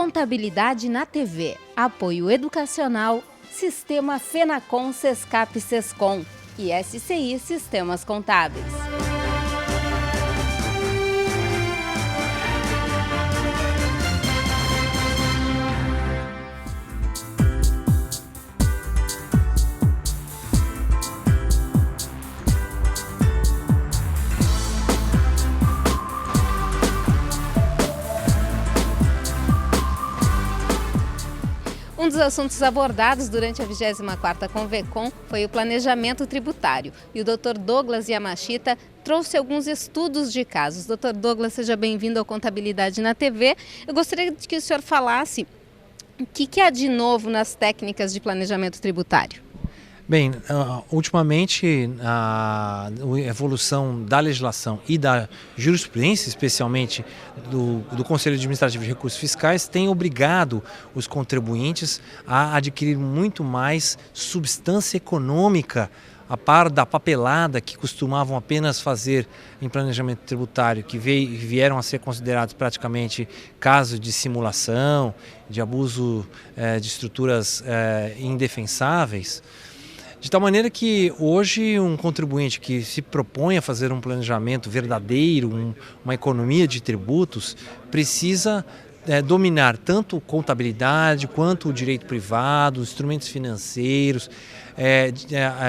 Contabilidade na TV, apoio educacional, Sistema Fenacom, Sescap, Sescom e SCI Sistemas Contábeis. Um dos assuntos abordados durante a 24ª Convecon foi o planejamento tributário. E o Dr. Douglas Yamashita trouxe alguns estudos de casos. Dr. Douglas, seja bem-vindo ao Contabilidade na TV. Eu gostaria de que o senhor falasse o que há de novo nas técnicas de planejamento tributário. Bem, ultimamente a evolução da legislação e da jurisprudência, especialmente do Conselho Administrativo de Recursos Fiscais, tem obrigado os contribuintes a adquirir muito mais substância econômica a par da papelada que costumavam apenas fazer em planejamento tributário, que vieram a ser considerados praticamente casos de simulação, de abuso de estruturas indefensáveis. De tal maneira que hoje um contribuinte que se propõe a fazer um planejamento verdadeiro, uma economia de tributos, precisa dominar tanto contabilidade quanto o direito privado, instrumentos financeiros,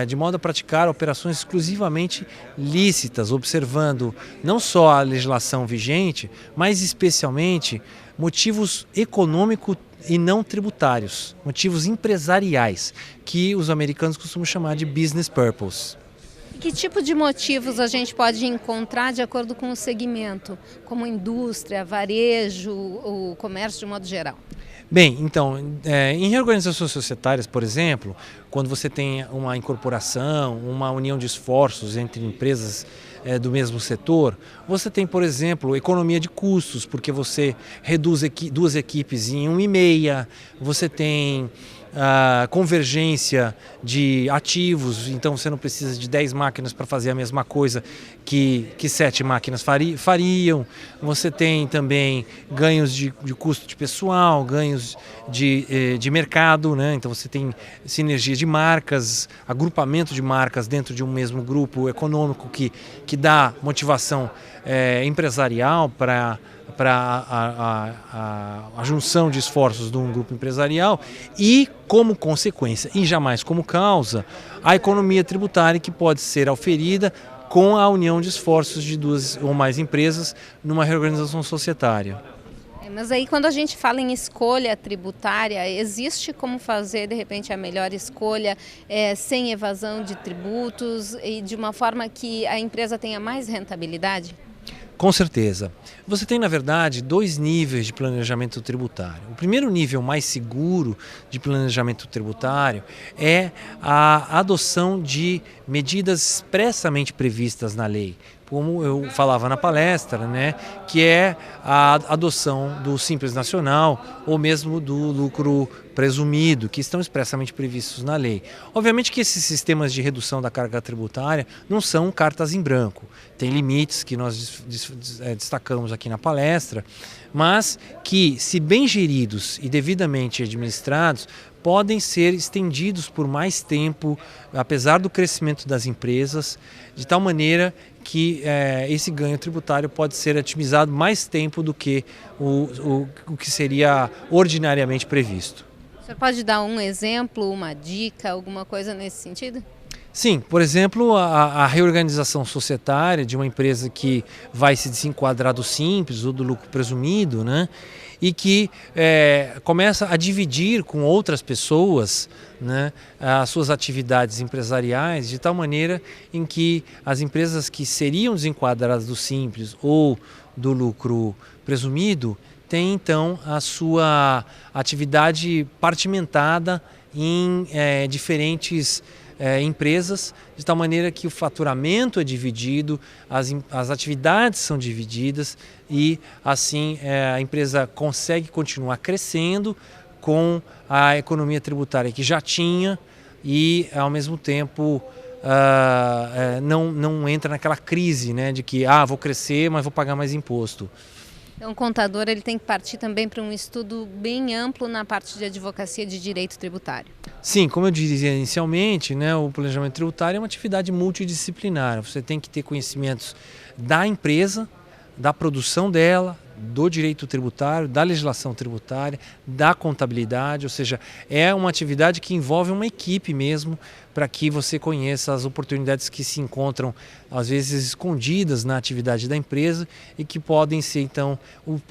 de modo a praticar operações exclusivamente lícitas, observando não só a legislação vigente, mas especialmente motivos econômicos e não tributários, motivos empresariais, que os americanos costumam chamar de business purpose. E que tipo de motivos a gente pode encontrar de acordo com o segmento, como indústria, varejo, o comércio de modo geral? Bem, então, em reorganizações societárias, por exemplo, quando você tem uma incorporação, uma união de esforços entre empresas do mesmo setor, você tem, por exemplo, economia de custos, porque você reduz duas equipes em 1,5, você tem convergência de ativos, então você não precisa de 10 máquinas para fazer a mesma coisa que 7 máquinas fariam. Você tem também ganhos de custo de pessoal, ganhos de mercado, né? Então você tem sinergia de marcas, agrupamento de marcas dentro de um mesmo grupo econômico que dá motivação empresarial para a junção de esforços de um grupo empresarial e, como consequência, e jamais como causa, a economia tributária que pode ser auferida com a união de esforços de duas ou mais empresas numa reorganização societária. Mas aí quando a gente fala em escolha tributária, existe como fazer de repente a melhor escolha sem evasão de tributos e de uma forma que a empresa tenha mais rentabilidade? Com certeza. Você tem, na verdade, dois níveis de planejamento tributário. O primeiro nível mais seguro de planejamento tributário é a adoção de medidas expressamente previstas na lei, como eu falava na palestra, né, que é a adoção do Simples Nacional ou mesmo do lucro presumido, que estão expressamente previstos na lei. Obviamente que esses sistemas de redução da carga tributária não são cartas em branco, tem limites que nós destacamos aqui na palestra, mas que, se bem geridos e devidamente administrados, podem ser estendidos por mais tempo, apesar do crescimento das empresas, de tal maneira que esse ganho tributário pode ser otimizado mais tempo do que o que seria ordinariamente previsto. O senhor pode dar um exemplo, uma dica, alguma coisa nesse sentido? Sim, por exemplo, a reorganização societária de uma empresa que vai se desenquadrar do simples ou do lucro presumido, né? E que começa a dividir com outras pessoas, né, as suas atividades empresariais, de tal maneira em que as empresas que seriam desenquadradas do simples ou do lucro presumido têm então a sua atividade partimentada em diferentes empresas, de tal maneira que o faturamento é dividido, as atividades são divididas e assim a empresa consegue continuar crescendo com a economia tributária que já tinha e ao mesmo tempo não entra naquela crise, né, de que vou crescer, mas vou pagar mais imposto. Então, o contador ele tem que partir também para um estudo bem amplo na parte de advocacia de direito tributário. Sim, como eu dizia inicialmente, né, o planejamento tributário é uma atividade multidisciplinar. Você tem que ter conhecimentos da empresa, da produção dela, do direito tributário, da legislação tributária, da contabilidade, ou seja, é uma atividade que envolve uma equipe mesmo para que você conheça as oportunidades que se encontram, às vezes, escondidas na atividade da empresa e que podem ser, então,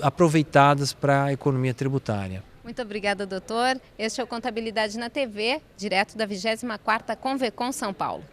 aproveitadas para a economia tributária. Muito obrigada, doutor. Este é o Contabilidade na TV, direto da 24ª Convecon São Paulo.